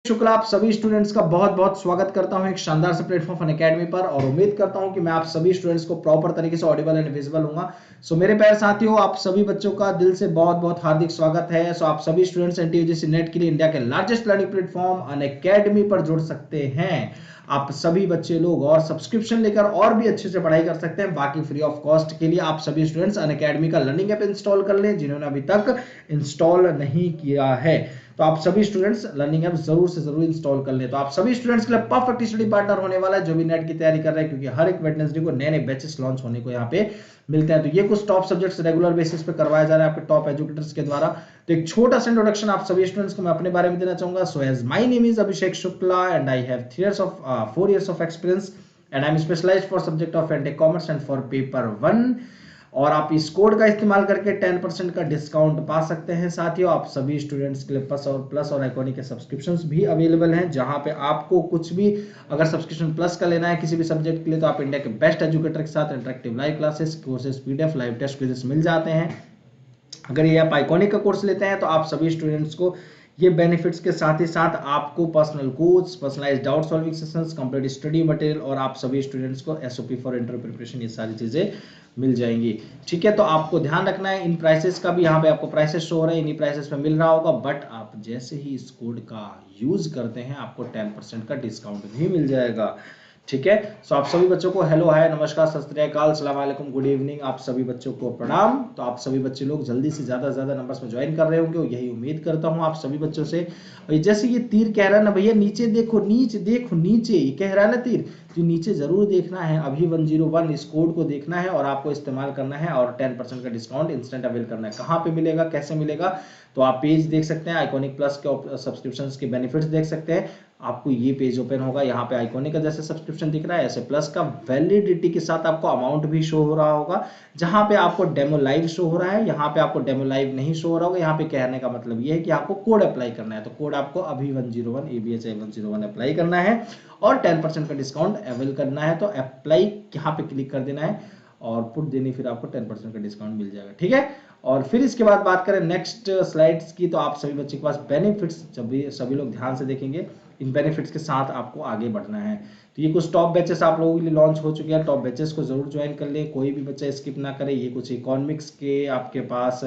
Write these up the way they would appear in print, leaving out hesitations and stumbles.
शुक्ला आप सभी स्टूडेंट्स का बहुत बहुत स्वागत करता हूं एक शानदार से प्लेटफॉर्म अनअकैडमी पर और उम्मीद करता हूं कि मैं आप सभी स्टूडेंट्स को प्रॉपर तरीके से ऑडिबल एंड विजिबल हूंगा। सो मेरे प्यारे साथियों, आप सभी बच्चों का दिल से बहुत बहुत हार्दिक स्वागत है। सो आप सभी स्टूडेंट्स एनटीयूजीसी नेट के लिए इंडिया के लार्जेस्ट लर्निंग प्लेटफॉर्म अनअकैडमी पर जुड़ सकते हैं। आप सभी बच्चे लोग और सब्सक्रिप्शन लेकर और भी अच्छे से पढ़ाई कर सकते हैं। बाकी फ्री ऑफ कॉस्ट के लिए आप सभी स्टूडेंट्स अनअकैडमी का लर्निंग ऐप इंस्टॉल कर लें जिन्होंने अभी तक इंस्टॉल नहीं किया है। तो आप सभी स्टूडेंट्स लर्निंग ऐप जरूर से जरूर इंस्टॉल कर लें। तो आप सभी स्टूडेंट्स के लिए परफेक्ट स्टडी पार्टनर होने वाला है जो भी नेट की तैयारी कर रहे हैं, क्योंकि हर एक वेडनेसडे को नए नए बैचेस लॉन्च होने को यहाँ पे मिलते हैं। तो ये कुछ टॉप सब्जेक्ट्स रेगुलर बेसिस पे करवाए जा रहे हैं आपके टॉप एजुकेटर्स के द्वारा। तो एक छोटा सा इंट्रोडक्शन आप सभी स्टूडेंट्स को मैं अपने बारे में देना चाहूंगा। So as my name is Abhishek Shukla and I have 4 years of experience and I'm specialized for subject of anti commerce and for paper 1। और आप इस कोड का इस्तेमाल करके 10% का डिस्काउंट पा सकते हैं। साथियों, आप सभी स्टूडेंट्स के लिए प्लस और आइकॉनिक के सब्सक्रिप्शंस भी अवेलेबल हैं, जहां पे आपको कुछ भी अगर सब्सक्रिप्शन प्लस का लेना है किसी भी सब्जेक्ट के लिए, तो आप इंडिया के बेस्ट एजुकेटर के साथ interactive live classes, courses, PDF, live test quizzes मिल जाते हैं। अगर ये आप आइकॉनिक का कोर्स लेते हैं तो आप सभी स्टूडेंट्स को ये बेनिफिट्स के साथ ही साथ आपको personal coach, personalised doubt solving sessions, complete study material और आप सभी स्टूडेंट्स को एसओपी फॉर इंटरव्यू प्रिपरेशन, ये सारी चीजें मिल जाएंगी। ठीक है, तो आपको ध्यान रखना है इन प्राइसेस का भी। यहाँ पे आपको प्राइसेस शो हो रहे हैं, इन्हीं प्राइसेस पे मिल रहा होगा, बट आप जैसे ही इस कोड का यूज करते हैं आपको 10% का डिस्काउंट भी मिल जाएगा। ठीक है, सो आप सभी बच्चों को हेलो, हाय, नमस्कार, सत श्री अकाल, अस्सलाम वालेकुम, गुड इवनिंग, आप सभी बच्चों को प्रणाम। तो आप सभी बच्चे लोग जल्दी से ज्यादा नंबर्स में ज्वाइन कर रहे होंगे, यही उम्मीद करता हूं आप सभी बच्चों से। जैसे ये तीर कह रहा है ना भैया, नीचे देखो, नीचे देखो, नीचे ये कह रहा है ना तीर, तो नीचे जरूर देखना है, अभी 101 इस कोड को देखना है और आपको इस्तेमाल करना है और 10% का डिस्काउंट इंस्टेंट अवेल करना है। कहाँ पे मिलेगा, कैसे मिलेगा, तो आप पेज देख सकते हैं, आइकॉनिक प्लस के सब्सक्रिप्शंस के बेनिफिट्स देख सकते हैं। आपको ये पेज ओपन होगा, यहाँ पे आइकॉनिक का जैसे सब्सक्रिप्शन दिख रहा है ऐसे प्लस का वैलिडिटी के साथ आपको अमाउंट भी शो हो रहा होगा। जहां पे आपको डेमो लाइव शो हो रहा है, यहाँ पे आपको डेमो लाइव नहीं शो हो रहा होगा। यहाँ पे कहने का मतलब ये है कि आपको कोड अप्लाई करना है, तो कोड आपको अभी 101 ABHI 101 अप्लाई करना है और 10% का डिस्काउंट अवेल करना है। तो अप्लाई यहाँ पे क्लिक कर देना है और पुट देनी, फिर आपको 10% का डिस्काउंट मिल जाएगा। ठीक है, और फिर इसके बाद बात करें नेक्स्ट स्लाइड्स की, तो आप सभी बच्चे के पास बेनिफिट्स सभी लोग ध्यान से देखेंगे, इन बेनिफिट्स के साथ आपको आगे बढ़ना है। तो ये कुछ टॉप बैचेस आप लोगों के लिए लॉन्च हो चुके हैं, टॉप बैचेस को जरूर ज्वाइन कर ले, कोई भी बच्चा स्किप ना करे। ये कुछ इकोनॉमिक्स के, आपके पास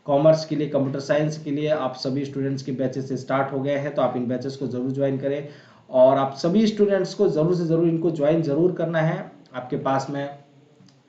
कॉमर्स के लिए, कंप्यूटर साइंस के लिए आप सभी स्टूडेंट्स के बैचेस से स्टार्ट हो गए हैं, तो आप इन बैचेस को जरूर ज्वाइन करें और आप सभी स्टूडेंट्स को जरूर से जरूर इनको ज्वाइन जरूर करना है। आपके पास में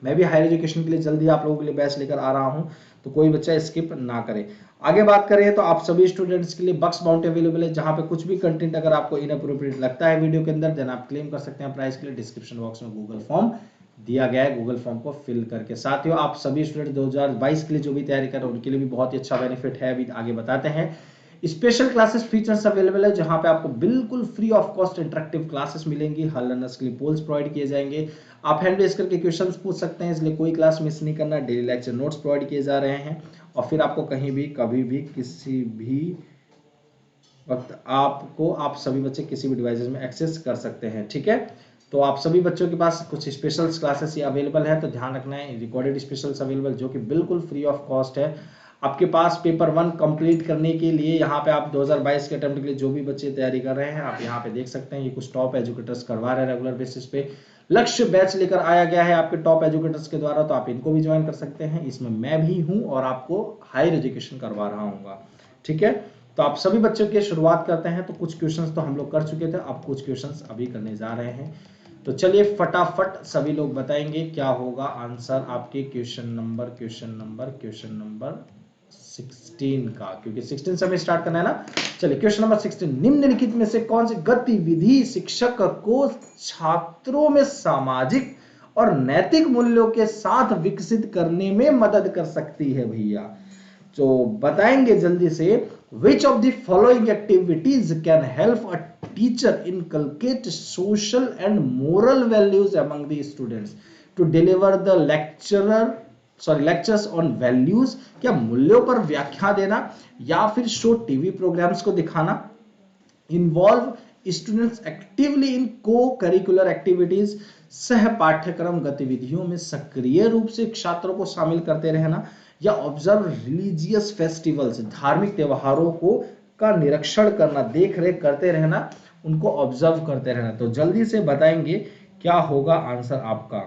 मैं भी हायर एजुकेशन के लिए जल्दी आप लोगों के लिए बैच लेकर आ रहा हूं, तो कोई बच्चा स्किप ना करे। आगे बात करें तो आप सभी स्टूडेंट्स के लिए बक्स बाउंटी अवेलेबल है, जहां पे कुछ भी कंटेंट अगर आपको इनअप्रोप्रिएट लगता है वीडियो के अंदर, देन आप क्लेम कर सकते हैं प्राइस के लिए। डिस्क्रिप्शन बॉक्स में गूगल फॉर्म दिया गया है, गूगल फॉर्म को फिल करके। साथियों, आप सभी स्टूडेंट 2022 के लिए जो भी तैयारी कर रहे हैं उनके लिए भी बहुत ही अच्छा बेनिफिट है, अभी आगे बताते हैं। स्पेशल क्लासेस फीचर्स अवेलेबल है, जहां पे आपको बिल्कुल free of cost interactive classes मिलेंगी, हर लर्नर्स के लिए पोल्स प्रोवाइड किए जाएंगे, आप हैंड रेज करके क्वेश्चंस पूछ सकते हैं, इसलिए कोई क्लास मिस नहीं करना। डेली लेक्चर नोट्स प्रोवाइड किए जा रहे हैं और फिर आपको कहीं भी, कभी भी, किसी भी वक्त आप सभी बच्चे किसी भी डिवाइसेस में एक्सेस कर सकते हैं। ठीक है, तो आप सभी बच्चों के पास कुछ स्पेशल क्लासेस ये अवेलेबल है, तो ध्यान रखना है। रिकॉर्डेड स्पेशल्स अवेलेबल जो कि बिल्कुल फ्री ऑफ कॉस्ट है आपके पास। पेपर 1 कंप्लीट करने के लिए यहाँ पे आप 2022 के अटेम्प्ट के लिए जो भी बच्चे तैयारी कर रहे हैं, आप यहाँ पे देख सकते हैं, ये कुछ टॉप एजुकेटर्स करवा रहे हैं रेगुलर बेसिस पे। लक्ष्य बैच लेकर आया गया है आपके टॉप एजुकेटर्स के द्वारा, तो आप इनको भी ज्वाइन कर सकते हैं। इसमें मैं भी हूँ और आपको हायर एजुकेशन करवा रहा हूँ। ठीक है, तो आप सभी बच्चों की शुरुआत करते हैं। तो कुछ क्वेश्चंस तो हम लोग कर चुके थे, अब कुछ क्वेश्चंस अभी करने जा रहे हैं। तो चलिए फटाफट सभी लोग बताएंगे क्या होगा आंसर आपके क्वेश्चन नंबर 16 का, क्योंकि 16 से हमें स्टार्ट करना है ना। चलिए क्वेश्चन नंबर 16, निम्नलिखित में से कौन सी गतिविधि शिक्षक को छात्रों में सामाजिक और नैतिक मूल्यों के साथ विकसित करने में मदद कर सकती है भैया? तो बताएंगे जल्दी से। Which of the following activities can help a teacher inculcate social and moral values among the students to deliver the lectures on values? क्या मूल्यों पर व्याख्या देना या फिर शो टीवी प्रोग्राम्स को दिखाना? Involve students actively in co curricular activities, सह पाठ्यक्रम गतिविधियों में सक्रिय रूप से छात्रों को शामिल करते रहना, या ऑब्जर्व रिलीजियस फेस्टिवल्स, धार्मिक त्योहारों को का निरीक्षण करना, देख रेख करते रहना, उनको ऑब्जर्व करते रहना। तो जल्दी से बताएंगे क्या होगा आंसर आपका।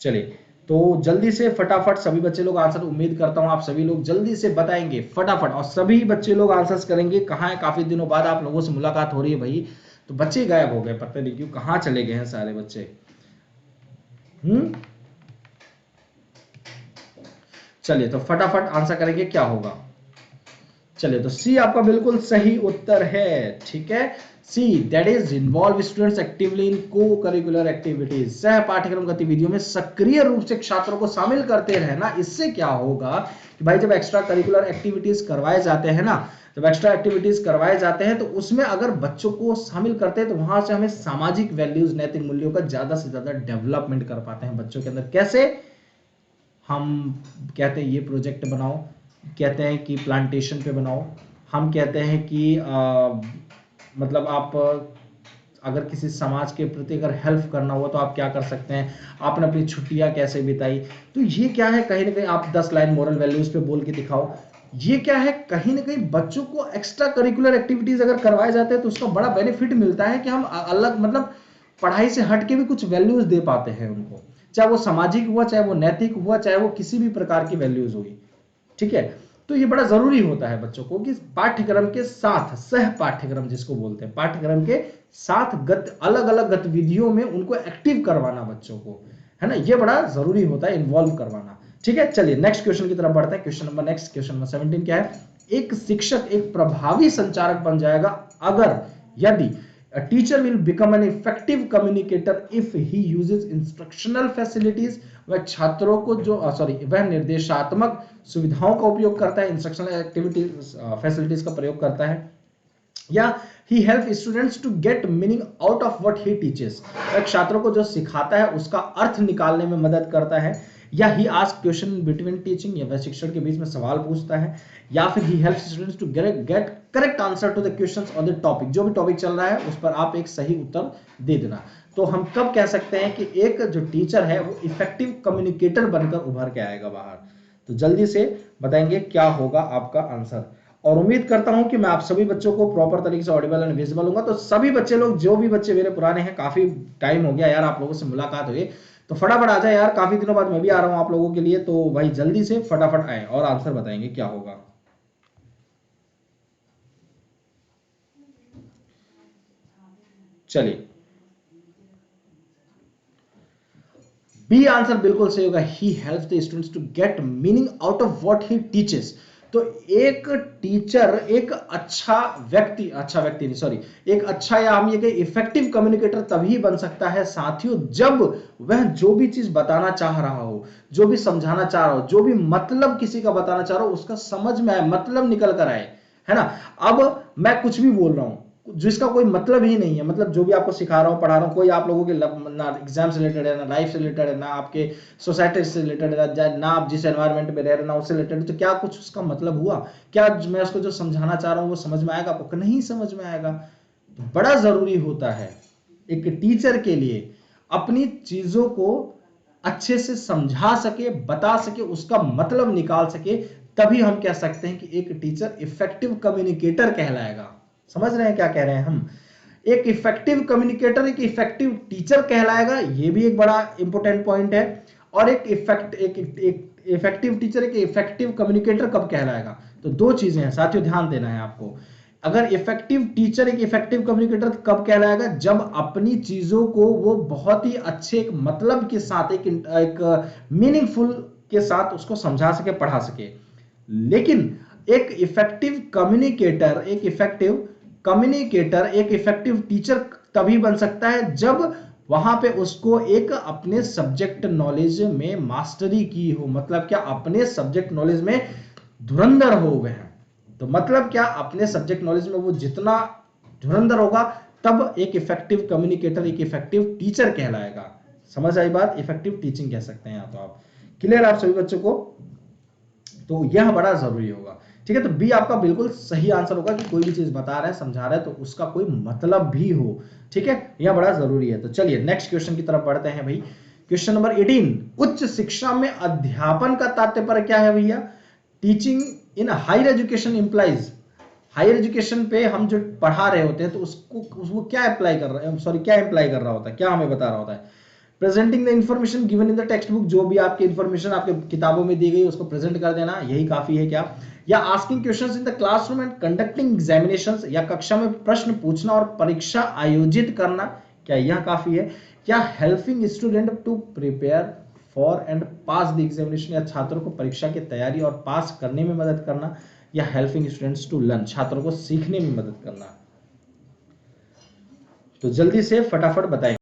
चलिए तो जल्दी से फटाफट सभी बच्चे लोग आंसर, उम्मीद करता हूं आप सभी लोग जल्दी से बताएंगे फटाफट, और सभी बच्चे लोग आंसर्स करेंगे। कहाँ है, काफी दिनों बाद आप लोगों से मुलाकात हो रही है भाई, तो बच्चे गायब हो गए, पता नहीं क्यों, कहाँ चले गए हैं सारे बच्चे। चलिए तो फटाफट आंसर करेंगे क्या होगा। चलिए तो सी आपका बिल्कुल सही उत्तर है, ठीक है। C that is involve students actively in co curricular activities, सह पाठ्यक्रम गतिविधियों में सक्रिय रूप से छात्रों को शामिल करते रहना। इससे क्या होगा कि भाई जब एक्स्ट्रा करिकुलर एक्टिविटीज करवाए जाते हैं ना, जब एक्स्ट्रा एक्टिविटीज करवाए जाते हैं तो उसमें अगर बच्चों को शामिल करते हैं तो वहां से हमें सामाजिक वैल्यूज, नैतिक मूल्यों का ज्यादा से ज्यादा डेवलपमेंट कर पाते हैं बच्चों के अंदर। कैसे? हम कहते हैं ये प्रोजेक्ट बनाओ, कहते हैं कि प्लांटेशन पे बनाओ, हम कहते हैं कि मतलब आप अगर किसी समाज के प्रति अगर हेल्प करना हुआ तो आप क्या कर सकते हैं, आपने अपनी छुट्टियां कैसे बिताई। तो ये क्या है, कहीं ना कहीं आप 10 लाइन मोरल वैल्यूज पे बोल के दिखाओ। ये क्या है, कहीं ना कहीं बच्चों को एक्स्ट्रा करिकुलर एक्टिविटीज अगर करवाए जाते हैं तो उसका बड़ा बेनिफिट मिलता है कि हम अलग मतलब पढ़ाई से हट के भी कुछ वैल्यूज दे पाते हैं उनको, चाहे वो सामाजिक हुआ, चाहे वो नैतिक हुआ, चाहे वो किसी भी प्रकार की वैल्यूज हुई, ठीक है। तो ये बड़ा जरूरी होता है बच्चों को कि पाठ्यक्रम के साथ, सह पाठ्यक्रम जिसको बोलते हैं, पाठ्यक्रम के साथ अलग अलग गतिविधियों में उनको एक्टिव करवाना बच्चों को, है ना, ये बड़ा जरूरी होता है, इन्वॉल्व करवाना, ठीक है। चलिए नेक्स्ट क्वेश्चन की तरफ बढ़ते हैं। क्वेश्चन नंबर 17 क्या है, एक शिक्षक एक प्रभावी संचारक बन जाएगा अगर, यदि A teacher will become an effective communicator if he uses instructional facilities, वह छात्रों को जो वह निर्देशात्मक सुविधाओं का उपयोग करता है, इंस्ट्रक्शनल एक्टिविटीज फैसिलिटीज का प्रयोग करता है, या he help students to get meaning out of what he teaches, वह छात्रों को जो सिखाता है उसका अर्थ निकालने में मदद करता है, या he ask question between teaching, या वह शिक्षण के बीच में सवाल पूछता है, या फिर he helps students to get correct answer to the questions on the topic, जो भी टॉपिक चल रहा है उस पर आप एक सही उत्तर दे देना। तो हम कब कह सकते हैं कि एक जो टीचर है वो इफेक्टिव कम्युनिकेटर बनकर उभर के आएगा बाहर। तो जल्दी से बताएंगे क्या होगा आपका आंसर, और उम्मीद करता हूं कि मैं आप सभी बच्चों को प्रॉपर तरीके से ऑडिबल एंड विजिबल होगा। तो सभी बच्चे लोग, जो भी बच्चे मेरे पुराने हैं, काफी टाइम हो गया यार आप लोगों से मुलाकात हुई, तो फटाफट आ जाए यार, काफी दिनों बाद मैं भी आ रहा हूं आप लोगों के लिए, तो भाई जल्दी से फटाफट आए और आंसर बताएंगे क्या होगा। चलिए बी आंसर बिल्कुल सही होगा, he helps the students to get meaning out of what he teaches. तो एक टीचर एक एक अच्छा या हम ये कहें इफेक्टिव कम्युनिकेटर तभी बन सकता है साथियों जब वह जो भी चीज बताना चाह रहा हो, जो भी समझाना चाह रहा हो, जो भी मतलब किसी का बताना चाह रहा हो उसका समझ में आए, मतलब निकल कर आए, है ना। अब मैं कुछ भी बोल रहा हूं जिसका कोई मतलब ही नहीं है, मतलब जो भी आपको सिखा रहा हूँ, पढ़ा रहा हूँ, कोई आप लोगों के ना एग्जाम से रिलेटेड है, ना लाइफ से रिलेटेड है, ना आपके सोसाइटी से रिलेटेड है, ना आप जिस एनवायरनमेंट में रह रहे हैं ना उससे रिलेटेड, तो क्या कुछ उसका मतलब हुआ? क्या मैं उसको जो समझाना चाह रहा हूँ वो समझ में आएगा आपको? नहीं समझ में आएगा। तो बड़ा जरूरी होता है एक टीचर के लिए अपनी चीजों को अच्छे से समझा सके, बता सके, उसका मतलब निकाल सके, तभी हम कह सकते हैं कि एक टीचर इफेक्टिव कम्युनिकेटर कहलाएगा। समझ रहे हैं क्या कह रहे हैं हम? एक इफेक्टिव कम्युनिकेटर एक इफेक्टिव टीचर कहलाएगा, ये भी एक बड़ा इंपॉर्टेंट पॉइंट है। और एक इफेक्टिव टीचर एक इफेक्टिव कम्युनिकेटर कब कहलाएगा? तो दो चीजें हैं साथियों, ध्यान देना है आपको। अगर इफेक्टिव टीचर एक इफेक्टिव कम्युनिकेटर कब कहलाएगा? जब अपनी चीजों को वो बहुत ही अच्छे एक मतलब के साथ, एक मीनिंगफुल के साथ उसको समझा सके, पढ़ा सके। लेकिन एक इफेक्टिव कम्युनिकेटर एक इफेक्टिव टीचर तभी बन सकता है जब वहां पे उसको एक अपने सब्जेक्ट नॉलेज में मास्टरी की हो। मतलब क्या? अपने सब्जेक्ट नॉलेज में धुरंधर हो गए हैं। तो मतलब क्या? अपने सब्जेक्ट नॉलेज में वो जितना धुरंधर होगा तब एक इफेक्टिव कम्युनिकेटर एक इफेक्टिव टीचर कहलाएगा। समझ आई बात? इफेक्टिव टीचिंग कह सकते हैं तो आप। क्लियर आप सभी बच्चों को? तो यह बड़ा जरूरी होगा, ठीक है। तो बी आपका बिल्कुल सही आंसर होगा कि कोई भी चीज बता रहा है, समझा रहा है तो उसका कोई मतलब भी हो, ठीक है, यह बड़ा जरूरी है। तो चलिए नेक्स्ट क्वेश्चन की तरफ बढ़ते हैं भाई। क्वेश्चन नंबर 18, उच्च शिक्षा में अध्यापन का तात्पर्य क्या है भैया? Teaching in higher education implies, higher education पे हम जो पढ़ा रहे होते हैं तो उसको क्या अप्लाई कर रहा है, सॉरी क्या इंप्लाई कर रहा होता है, क्या हमें बता रहा होता है? Presenting the information given in the text book, जो भी आपकी इंफॉर्मेशन आपके किताबों में दी गई उसको प्रेजेंट कर देना, यही काफी है क्या? या asking questions in the classroom and conducting examinations, या कक्षा में प्रश्न पूछना और परीक्षा आयोजित करना, क्या यह काफी है? या helping student to prepare for and pass the examination, या छात्रों को परीक्षा की तैयारी और पास करने में मदद करना, या हेल्पिंग स्टूडेंट्स टू लर्न, छात्रों को सीखने में मदद करना? तो जल्दी से फटाफट बताएं।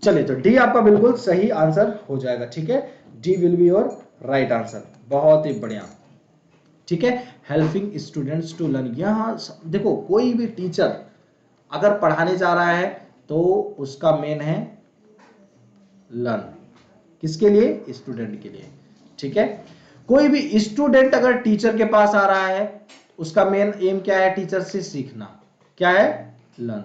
चलिए, तो डी आपका बिल्कुल सही आंसर हो जाएगा, ठीक है, D will be your right answer, बहुत ही बढ़िया, ठीक है, हेल्पिंग स्टूडेंट्स टू लर्न। यहां देखो, कोई भी टीचर अगर पढ़ाने जा रहा है तो उसका मेन है लर्न, किसके लिए? स्टूडेंट के लिए, ठीक है। कोई भी स्टूडेंट अगर टीचर के पास आ रहा है, उसका मेन एम क्या है? टीचर से सीखना, क्या है? लर्न।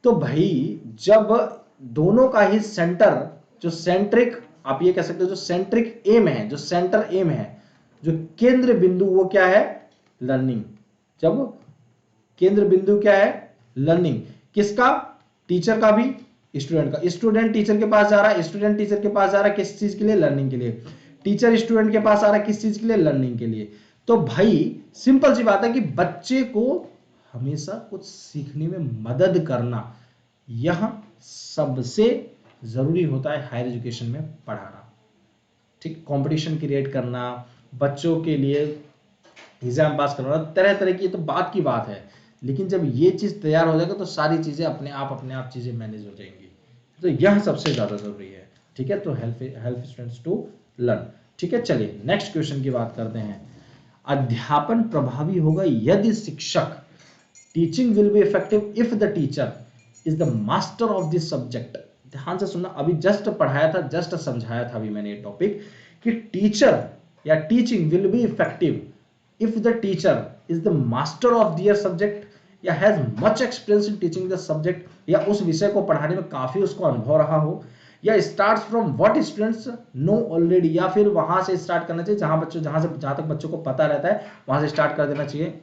तो भाई जब दोनों का ही सेंटर, जो सेंट्रिक, आप ये कह सकते हो जो सेंट्रिक एम है, जो सेंटर एम है, जो केंद्र बिंदु, वो क्या है? लर्निंग। जब केंद्र बिंदु क्या है? लर्निंग। किसका? टीचर का भी, स्टूडेंट का। स्टूडेंट टीचर के पास जा रहा है, स्टूडेंट टीचर के पास जा रहा है, किस चीज के लिए? लर्निंग के लिए। टीचर स्टूडेंट के पास आ रहा है, किस चीज के लिए? लर्निंग के लिए। तो भाई सिंपल सी बात है कि बच्चे को हमेशा कुछ सीखने में मदद करना, यह सबसे जरूरी होता है हायर एजुकेशन में पढ़ाना, ठीक। कंपटीशन क्रिएट करना, बच्चों के लिए एग्जाम पास करवाना, तरह तरह की, तो बात की बात है, लेकिन जब ये चीज तैयार हो जाएगा तो सारी चीजें अपने आप चीजें मैनेज हो जाएंगी। तो यह सबसे ज्यादा जरूरी है, ठीक है। तो help help students to learn, ठीक है। चलिए नेक्स्ट क्वेश्चन की बात करते हैं। अध्यापन प्रभावी होगा यदि शिक्षक, teaching will be effective if the teacher is the master of this subject. ध्यान से सुनना, अभी जस्ट पढ़ाया था, जस्ट समझाया था अभी मैंने ये टॉपिक, कि टीचर या teaching will be effective if the teacher is the master of their subject या has much experience in teaching the subject, या उस विषय को पढ़ाने में काफी उसको अनुभव रहा हो, या starts from what students know already, या फिर वहां से स्टार्ट करना चाहिए जहां तक बच्चों को पता रहता है वहां से स्टार्ट कर देना चाहिए।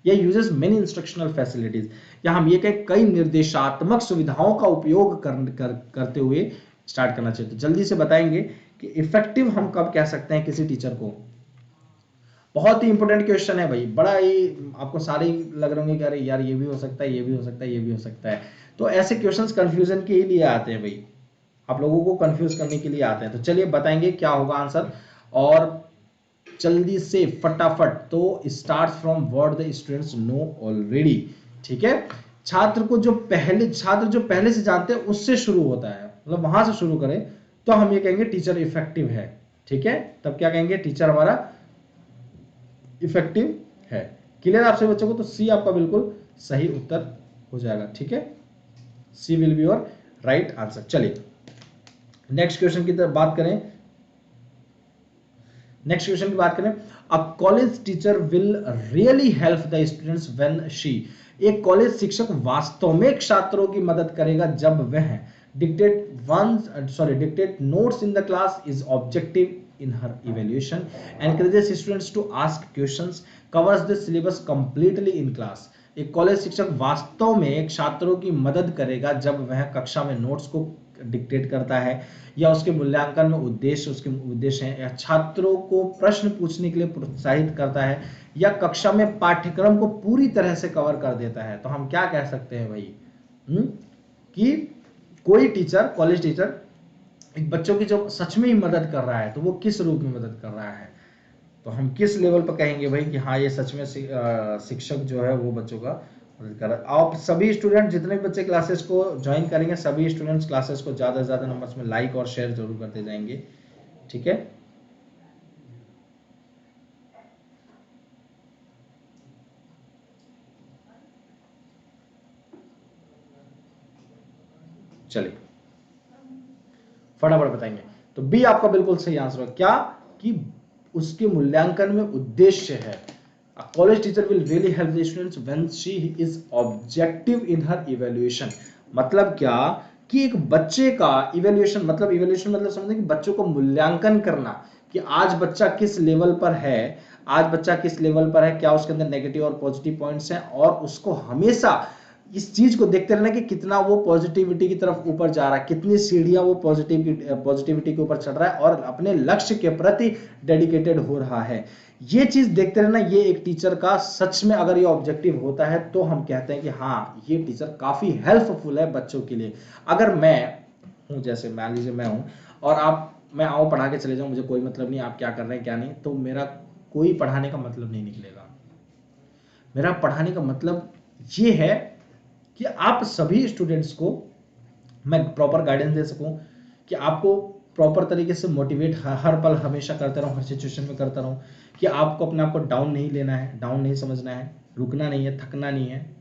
या यूजेस मेनी इंस्ट्रक्शनल फैसिलिटीज, या हम ये कहें कई निर्देशात्मक सुविधाओं का उपयोग करते हुए स्टार्ट करना चाहिए। तो जल्दी से बताएंगे कि इफेक्टिव हम कब कह सकते हैं किसी टीचर को। बहुत ही इंपॉर्टेंट क्वेश्चन है भाई, बड़ा ही, आपको सारे ही लग रहे होंगे कि अरे यार ये भी हो सकता है, ये भी हो सकता है, ये भी हो सकता है। तो ऐसे क्वेश्चंस कंफ्यूजन के लिए आते हैं भाई, आप लोगों को कंफ्यूज करने के लिए आते हैं। तो चलिए बताएंगे क्या होगा आंसर, और जल्दी से फटाफट। तो start from what the students know already, ठीक है। छात्र जो पहले से जानते हैं उससे शुरू होता है, मतलब वहां से शुरू करें तो हम ये कहेंगे टीचर इफेक्टिव है, ठीक है। तब क्या कहेंगे? टीचर हमारा इफेक्टिव है। क्लियर आपसे बच्चों को? तो सी आपका बिल्कुल सही उत्तर हो जाएगा, ठीक है, C will be your right answer. चलिए नेक्स्ट क्वेश्चन की तरफ बात करें। नेक्स्ट क्वेश्चन की बात करें, a college teacher will really help the students when she, एक कॉलेज शिक्षक वास्तव में छात्रों की मदद करेगा जब वह dictate notes in the class, is objective in her evaluation, encourages students to ask questions, covers the syllabus completely in class। एक कॉलेज शिक्षक वास्तव में छात्रों की मदद करेगा जब वह कक्षा में नोट्स को डिक्टेट करता है, या उसके मूल्यांकन में उसके उद्देश्य हैं, या छात्रों को प्रश्न पूछने के लिए प्रोत्साहित करता है, या कक्षा में पाठ्यक्रम को पूरी तरह से कवर कर देता है। तो हम क्या कह सकते हैं भाई, कि कोई टीचर, कॉलेज टीचर एक बच्चों की जो सच में ही मदद कर रहा है, तो वो किस रूप में मदद कर रहा है? तो हम किस लेवल पर कहेंगे भाई कि हाँ ये सच में शिक्षक जो है वो बच्चों का मदद कर रहा है। आप सभी स्टूडेंट, जितने भी बच्चे क्लासेस को ज्वाइन करेंगे, सभी स्टूडेंट्स क्लासेस को ज्यादा से ज्यादा नंबर्स में लाइक और शेयर जरूर करते जाएंगे, ठीक है। चलिए फटाफट बताएंगे। तो बी आपका बिल्कुल सही आंसर है। क्या कि उसके मूल्यांकन में उद्देश्य है। A college teacher will really help the students when she is objective in her evaluation। मतलब क्या कि एक बच्चे का इवेल्युएशन मतलब समझे कि बच्चों को मूल्यांकन करना कि आज बच्चा किस लेवल पर है, आज बच्चा किस लेवल पर है, क्या उसके अंदर नेगेटिव और पॉजिटिव पॉइंट्स हैं, और उसको हमेशा इस चीज को देखते रहना कि कितना वो पॉजिटिविटी की तरफ ऊपर जा रहा है, कितनी सीढ़ियां वो पॉजिटिविटी के ऊपर चढ़ रहा है और अपने लक्ष्य के प्रति डेडिकेटेड हो रहा है। ये चीज देखते रहना, ये एक टीचर का सच में अगर ये ऑब्जेक्टिव होता है तो हम कहते हैं कि हाँ ये टीचर काफी हेल्पफुल है बच्चों के लिए। अगर मैं हूं, जैसे मान लीजिए मैं हूं और मैं आऊं पढ़ा के चले जाऊं, मुझे कोई मतलब नहीं आप क्या कर रहे हैं क्या नहीं, तो मेरा कोई पढ़ाने का मतलब नहीं निकलेगा। मेरा पढ़ाने का मतलब ये है कि आप सभी स्टूडेंट्स को मैं प्रॉपर गाइडेंस दे सकूं, कि आपको प्रॉपर तरीके से मोटिवेट हर पल हमेशा करते रहूं, हर सिचुएशन में करता रहूं, कि आपको अपने आप को डाउन नहीं लेना है, डाउन नहीं समझना है, रुकना नहीं है, थकना नहीं है।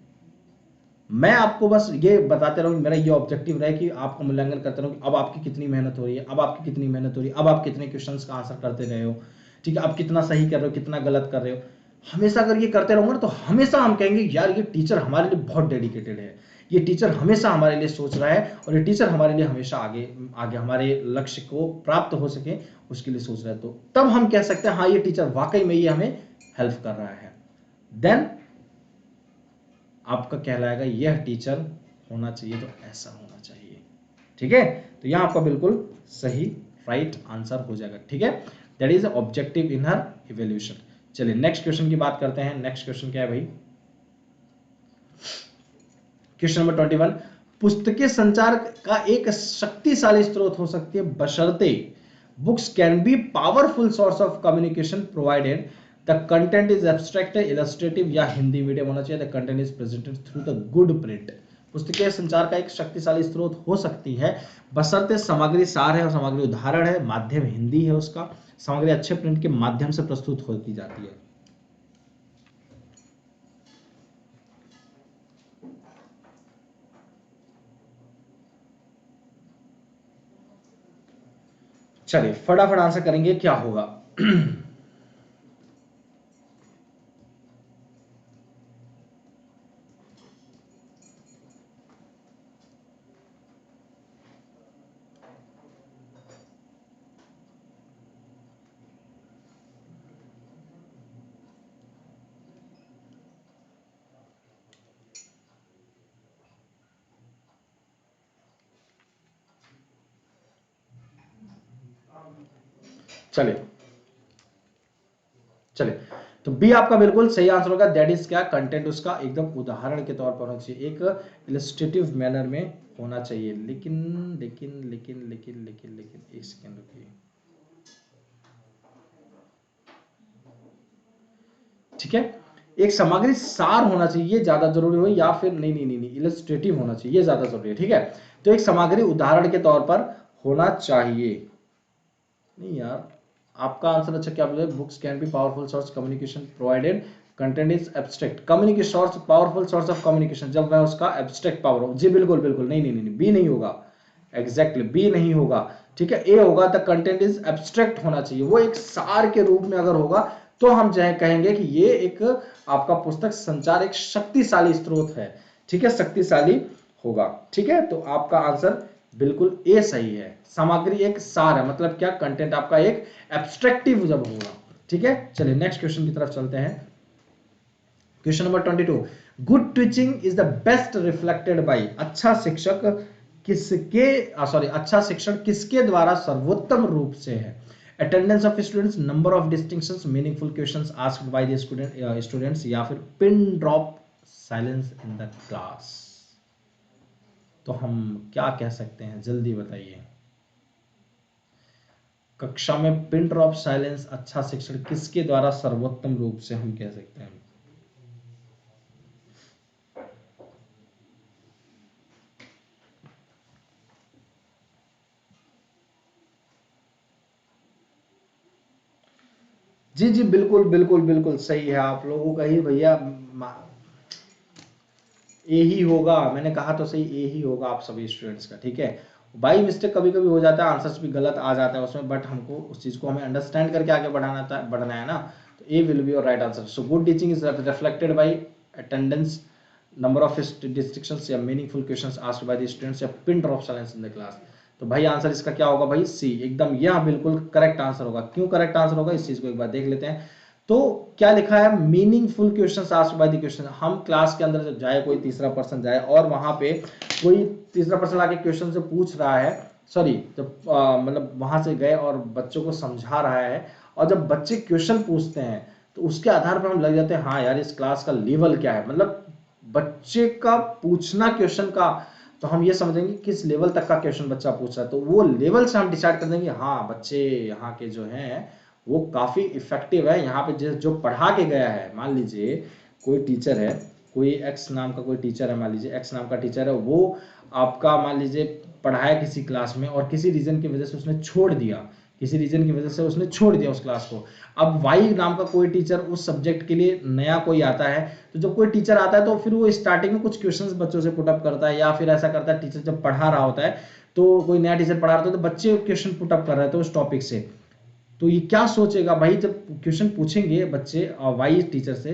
मैं आपको बस ये बताते रहूं, मेरा ये ऑब्जेक्टिव रहे कि आपको मूल्यांकन करते रहूं कि अब आपकी कितनी मेहनत हो रही है, अब आपकी कितनी मेहनत हो रही है, अब आप कितने क्वेश्चंस का आंसर करते रहे हो, ठीक है, आप कितना सही कर रहे हो, कितना गलत कर रहे हो। हमेशा अगर ये करते रहूंगा तो हमेशा हम कहेंगे यार ये टीचर हमारे लिए बहुत डेडिकेटेड है, ये टीचर हमेशा हमारे लिए सोच रहा है, और ये टीचर हमारे लिए हमेशा आगे आगे हमारे लक्ष्य को प्राप्त हो सके उसके लिए सोच रहा है। तो तब हम कह सकते हैं हाँ ये टीचर वाकई में ये हमें हेल्प कर रहा है। देन आपका कहलाएगा यह टीचर होना चाहिए तो ऐसा होना चाहिए। ठीक है, तो यहां आपका बिल्कुल सही राइट आंसर हो जाएगा। ठीक है, that is objective in her evaluation. चलिए नेक्स्ट क्वेश्चन की बात करते हैं। नेक्स्ट क्वेश्चन क्या है भाई? क्वेश्चन नंबर 21, पुस्तकें संचार का एक शक्तिशाली स्रोत हो सकती है बशर्ते books can be powerful source of communication provided the content is abstract illustrative, या हिंदी मीडियम होना चाहिए the content is presented through the good print. पुस्तकें संचार का एक शक्तिशाली स्रोत हो सकती है बशर्ते सामग्री सार है और सामग्री उदाहरण है, माध्यम हिंदी है, उसका सामग्री अच्छे प्रिंट के माध्यम से प्रस्तुत होती जाती है। चलिए फटाफट आंसर करेंगे क्या होगा। चलिए चलिए, तो बी आपका बिल्कुल सही आंसर होगा। दैट इज क्या? कंटेंट उसका एकदम उदाहरण के तौर पर होना चाहिए, एक इलस्ट्रेटिव मैनर में होना चाहिए। लेकिन लेकिन लेकिन लेकिन लेकिन लेकिन एक सेकेंड रुकिए। ठीक है, एक सामग्री सार होना चाहिए, ये ज्यादा जरूरी हो, या फिर नहीं नहीं नहीं नहीं इलस्ट्रेटिव होना चाहिए, ये ज्यादा जरूरी है। ठीक है, तो एक सामग्री उदाहरण के तौर पर होना चाहिए। नहीं यार, आपका आंसर अच्छा क्या बोले? Books can be powerful source communication provided content is abstract communication source, powerful source of communication, जब मैं उसका एब्स्ट्रैक्ट पावर हो। जी बिल्कुल बिल्कुल, नहीं नहीं नहीं, बी नहीं होगा, एग्जैक्टली बी नहीं होगा। ठीक है, ए होगा, द कंटेंट इज एब्स्ट्रैक्ट होना चाहिए, वो एक सार के रूप में अगर होगा तो हम कहेंगे कि ये एक आपका पुस्तक संचार एक शक्तिशाली स्रोत है। ठीक है, शक्तिशाली होगा। ठीक है, तो आपका आंसर बिल्कुल ए सही है। सामग्री एक सार है, मतलब क्या? कंटेंट आपका एक एब्स्ट्रैक्टिव जब होगा। ठीक है, चलिए नेक्स्ट क्वेश्चन की तरफ चलते हैं। Question number 22, good teaching is the best reflected by, अच्छा शिक्षक किसके अच्छा शिक्षण किसके द्वारा सर्वोत्तम रूप से है? Attendance of students, number of distinctions, meaningful questions asked by the students, या फिर pin drop silence in the class. तो हम क्या कह सकते हैं, जल्दी बताइए। कक्षा में पिन ड्रॉप साइलेंस अच्छा शिक्षण किसके द्वारा सर्वोत्तम रूप से हम कह सकते हैं? जी जी बिल्कुल बिल्कुल बिल्कुल सही है आप लोगों का ही भैया। ए ही होगा, मैंने कहा तो सही, ए ही होगा आप सभी स्टूडेंट्स का। ठीक है, बाई मिस्टेक कभी कभी हो जाता है, आंसर्स भी गलत आ जाता है उसमें, बट हमको उस चीज को हमें अंडरस्टैंड करके आगे बढ़ना है ना। तो A will be your right answer. So good teaching is reflected by attendance, number of distractions या meaningful questions asked by the students या pin drop silence in the class. तो भाई आंसर इसका क्या होगा भाई? सी, एकदम यह बिल्कुल करेक्ट आंसर होगा। क्यों करेक्ट आंसर होगा इस चीज को एक बार देख लेते हैं। तो क्या लिखा है? Meaningful questions asked by the question. हम क्लास के अंदर जब जाए, कोई तीसरा पर्सन जाए और वहां पे कोई तीसरा पर्सन आके क्वेश्चन से पूछ रहा है, सॉरी जब मतलब वहां से गए और बच्चों को समझा रहा है, और जब बच्चे क्वेश्चन पूछते हैं तो उसके आधार पर हम लग जाते हैं हाँ यार इस क्लास का लेवल क्या है, मतलब बच्चे का पूछना क्वेश्चन का, तो हम ये समझेंगे किस लेवल तक का क्वेश्चन बच्चा पूछ रहा है, तो वो लेवल से हम डिसाइड कर देंगे हाँ बच्चे यहाँ के जो हैं वो काफी इफेक्टिव है। यहाँ पे जो पढ़ा के गया है, मान लीजिए कोई टीचर है, कोई एक्स नाम का कोई टीचर है, मान लीजिए एक्स नाम का टीचर है, वो आपका मान लीजिए पढ़ाया किसी क्लास में और किसी रीजन की वजह से उसने छोड़ दिया, किसी रीजन की वजह से उसने छोड़ दिया उस क्लास को। अब वाई नाम का कोई टीचर उस सब्जेक्ट के लिए नया कोई आता है, तो जब कोई टीचर आता है तो फिर वो स्टार्टिंग में कुछ क्वेश्चंस बच्चों से पुटअप करता है, या फिर ऐसा करता है टीचर जब पढ़ा रहा होता है, तो कोई नया टीचर पढ़ा रहा होता है तो बच्चे क्वेश्चन पुटअप कर रहे थे उस टॉपिक से। तो ये क्या सोचेगा भाई, जब क्वेश्चन पूछेंगे बच्चे वाई टीचर से,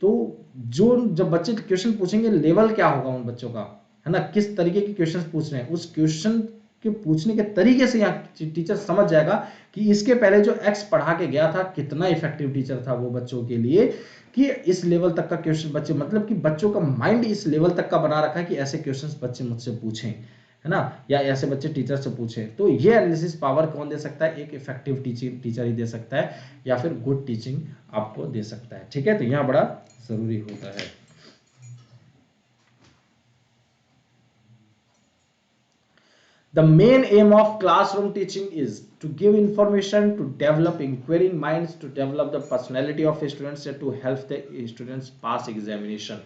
तो जो जब बच्चे क्वेश्चन पूछेंगे लेवल क्या होगा उन बच्चों का, है ना, किस तरीके के क्वेश्चन पूछ रहे हैं, उस क्वेश्चन के पूछने के तरीके से यहाँ टीचर समझ जाएगा कि इसके पहले जो एक्स पढ़ा के गया था कितना इफेक्टिव टीचर था वो बच्चों के लिए, कि इस लेवल तक का क्वेश्चन बच्चे, मतलब कि बच्चों का माइंड इस लेवल तक का बना रखा है कि ऐसे क्वेश्चंस बच्चे मुझसे पूछें, है ना, या ऐसे बच्चे टीचर से पूछे। तो ये एनालिसिस पावर कौन दे सकता है? एक इफेक्टिव टीचिंग टीचर ही दे सकता है, या फिर गुड टीचिंग आपको दे सकता है। ठीक है, तो यहाँ बड़ा जरूरी होता है। The main aim of classroom teaching is to give information, to develop inquiring minds, to develop the personality of students, and to help the students pass examination.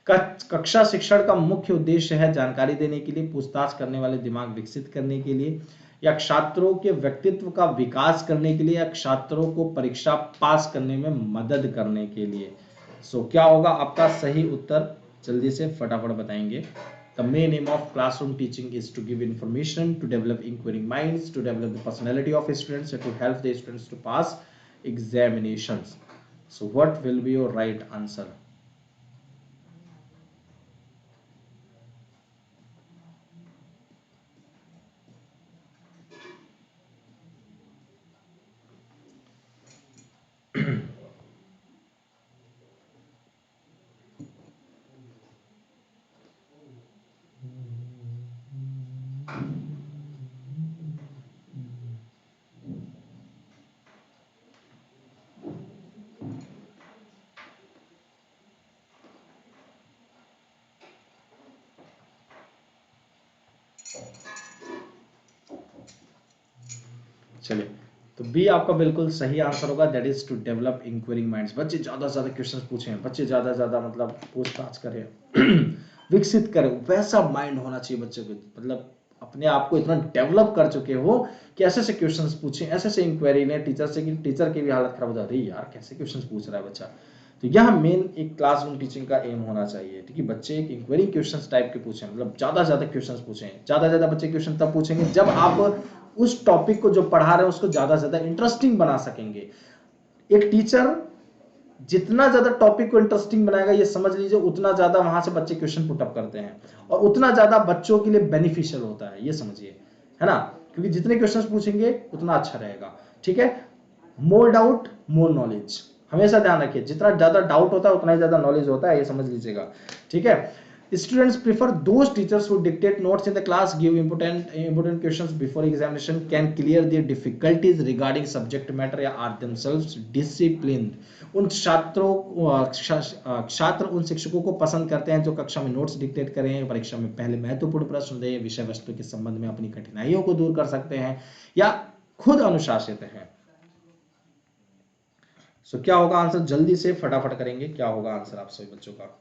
कक्षा शिक्षण का मुख्य उद्देश्य है जानकारी देने के लिए, पूछताछ करने वाले दिमाग विकसित करने के लिए, या छात्रों के व्यक्तित्व का विकास करने के लिए, या छात्रों को परीक्षा पास करने में मदद करने के लिए। क्या होगा आपका सही उत्तर? जल्दी से फटाफट बताएंगे। The main aim of classroom teaching is to give information, to develop inquiring minds, to develop the personality of students, and to help the students to pass examinations. So what will be your right answer? चलिए, तो B आपका बिल्कुल सही answer होगा, that is to develop inquiring minds. बच्चे ज्यादा से ज्यादा क्वेश्चंस पूछें, बच्चे ज्यादा से ज्यादा मतलब पूछताछ करें विकसित करें, वैसा माइंड होना चाहिए बच्चे को, मतलब अपने आप को इतना डेवलप कर चुके हो कि ऐसे से क्वेश्चंस पूछें, ऐसे से इंक्वायरी लें टीचर से कि टीचर की भी हालत खराब हो जाती है, यार कैसे क्वेश्चंस पूछ रहा है बच्चा। तो यह मेन एक क्लासरूम टीचिंग का एम होना चाहिए, ठीक है, बच्चे एक इंक्वायरी क्वेश्चंस टाइप के पूछें, मतलब ज्यादा से ज्यादा क्वेश्चंस पूछें। ज्यादा से ज्यादा बच्चे क्वेश्चन तब पूछेंगे जब आप उस टॉपिक को जो पढ़ा रहे हैं उसको ज्यादा से ज्यादा इंटरेस्टिंग बना सकेंगे। एक टीचर जितना ज्यादा टॉपिक को इंटरेस्टिंग बनाएगा, ये समझ लीजिए उतना ज्यादा वहां से बच्चे क्वेश्चन पुटअप करते हैं, और उतना ज्यादा बच्चों के लिए बेनिफिशियल होता है, ये समझिए, है ना, क्योंकि जितने क्वेश्चंस पूछेंगे उतना अच्छा रहेगा। ठीक है, मोर डाउट मोर नॉलेज, हमेशा ध्यान रखिए, जितना ज्यादा डाउट होता है उतना ही ज्यादा नॉलेज होता है, ये समझ लीजिएगा। ठीक है, students prefer those teachers who dictate notes in the class, give important questions before examination, can clear their difficulties regarding subject matter, या are themselves disciplined। उन छात्र उन शिक्षकों को पसंद करते हैं जो कक्षा में नोट्स डिक्टेट करें, परीक्षा में पहले महत्वपूर्ण प्रश्न दें, विषय वस्तु के संबंध में अपनी कठिनाइयों को दूर कर सकते हैं, या खुद अनुशासित हैं। क्या होगा आंसर? जल्दी से फटाफट करेंगे, क्या होगा आंसर आप सभी बच्चों का?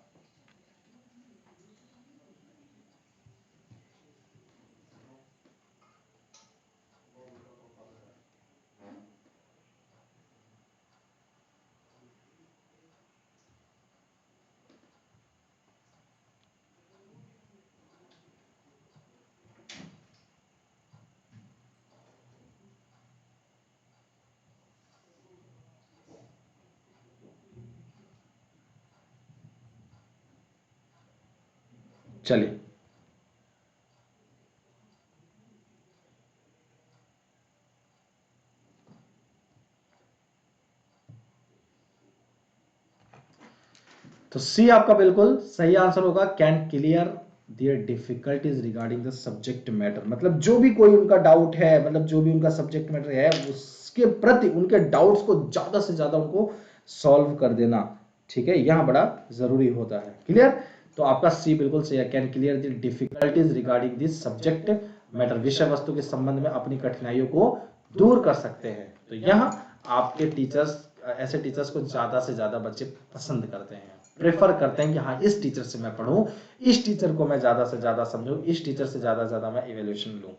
चलिए तो सी आपका बिल्कुल सही आंसर होगा, can clear their difficulties regarding the subject matter. मतलब जो भी कोई उनका डाउट है, मतलब जो भी उनका सब्जेक्ट मैटर है उसके प्रति उनके डाउट्स को ज्यादा से ज्यादा उनको सॉल्व कर देना, ठीक है, यह बड़ा जरूरी होता है। क्लियर, तो आपका सी बिल्कुल सही है, can clear the difficulties regarding this subject matter, विषय वस्तु के संबंध में अपनी कठिनाइयों को दूर कर सकते हैं। तो यहाँ आपके टीचर्स, ऐसे टीचर्स को ज्यादा से ज्यादा बच्चे पसंद करते हैं, प्रेफर करते हैं कि हाँ इस टीचर से मैं पढ़ूं, इस टीचर को मैं ज्यादा से ज्यादा समझूं, इस टीचर से ज्यादा मैं इवैल्यूएशन लूं,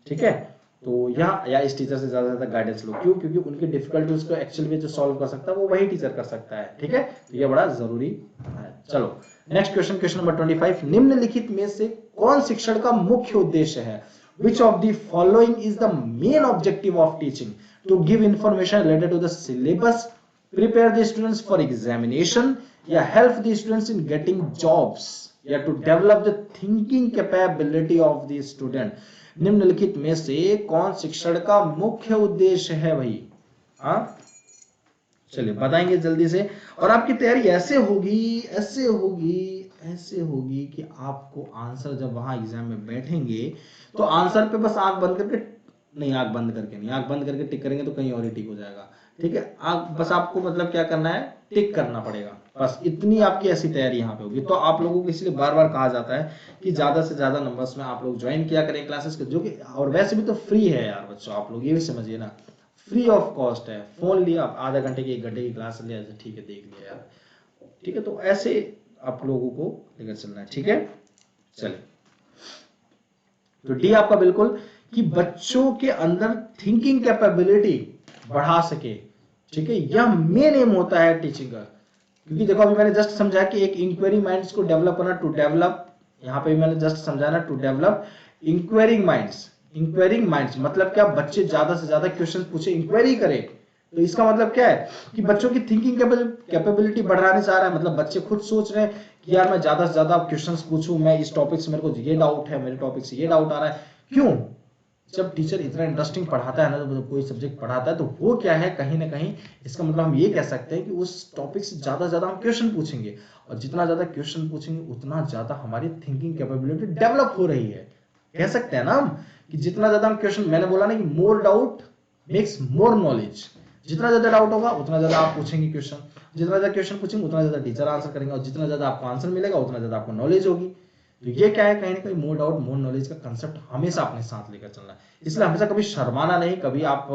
ठीक है। तो यहाँ या इस टीचर से ज्यादा गाइडेंस लो, क्यों? क्योंकि उनकी डिफिकल्टीज को एक्चुअली में जो सॉल्व कर सकता है वो वही टीचर कर सकता है, ठीक है, तो ये बड़ा जरूरी है। चलो नेक्स्ट क्वेश्चन, क्वेश्चन नंबर 25, निम्नलिखित में से कौन शिक्षण का मुख्य उद्देश्य है? Which of the following is the main objective of teaching? To give information related to the syllabus, prepare the students for examination, या help the students in getting jobs, या to develop the thinking capability of the student? निम्नलिखित में से कौन शिक्षण का मुख्य उद्देश्य है भाई? हाँ चलिए बताएंगे जल्दी से। और आपकी तैयारी ऐसे होगी, ऐसे होगी, ऐसे होगी कि आपको आंसर जब वहां एग्जाम में बैठेंगे तो आंसर पे बस आंख बंद करके, नहीं आंख बंद करके नहीं, आंख बंद करके टिक करेंगे तो कहीं और ही टिक हो जाएगा, ठीक है। आंख बस आपको मतलब क्या करना है, टिक करना पड़ेगा, बस इतनी आपकी ऐसी तैयारी यहाँ पे होगी। तो आप लोगों को इसलिए बार बार कहा जाता है कि ज्यादा से ज्यादा नंबर्स में आप लोग ज्वाइन किया करें क्लासेस के, जो कि और वैसे भी तो फ्री है यार बच्चों, आप लोग ये भी समझिए ना, फ्री ऑफ कॉस्ट है। फोन लिया आधा घंटे की, 1 घंटे की क्लास लिया, ठीक है देख लिया यार, ठीक है। तो ऐसे आप लोगों को लेकर चलना है, ठीक है। चलिए तो डी आपका बिल्कुल, कि बच्चों के अंदर थिंकिंग कैपेबिलिटी बढ़ा सके, ठीक है, यह मेन एम होता है टीचिंग का। क्योंकि देखो अभी मैंने जस्ट समझा कि एक इंक्वायरी माइंड्स को डेवलप करना, टू डेवलप, यहाँ पे भी मैंने जस्ट समझाना to develop inquiring minds. Inquiring minds मतलब क्या, बच्चे ज्यादा से ज्यादा क्वेश्चन पूछे, इंक्वायरी करे। तो इसका मतलब क्या है कि बच्चों की थिंकिंग कैपेबिलिटी बढ़ाने चाह रहा है, मतलब बच्चे खुद सोच रहे हैं कि यार मैं ज्यादा से ज्यादा क्वेश्चंस पूछूं, मैं इस टॉपिक से मेरे को ये डाउट है, मेरे टॉपिक से ये डाउट आ रहा है। क्यों? जब टीचर इतना इंटरेस्टिंग पढ़ाता है ना, तो कोई सब्जेक्ट पढ़ाता है तो वो क्या है, कहीं ना कहीं इसका मतलब हम ये कह सकते हैं कि उस टॉपिक से ज्यादा हम क्वेश्चन पूछेंगे, और जितना ज्यादा क्वेश्चन पूछेंगे उतना ज्यादा हमारी थिंकिंग कैपेबिलिटी डेवलप हो रही है। कह सकते हैं ना हम कि जितना ज्यादा हम क्वेश्चन, मैंने बोला ना कि मोर डाउट मेक्स मोर नॉलेज, जितना ज्यादा डाउट होगा उतना ज्यादा आप पूछेंगे क्वेश्चन, जितना ज्यादा क्वेश्चन पूछेंगे उतना ज्यादा टीचर आंसर करेंगे, और जितना ज्यादा आपको आंसर मिलेगा उतना ज्यादा आपको नॉलेज होगी। तो ये क्या है, कहीं ना कहीं मोर डाउट मोर नॉलेज का कंसेप्ट हमेशा अपने साथ लेकर चलना है। इसलिए हमेशा कभी शर्माना नहीं, कभी आप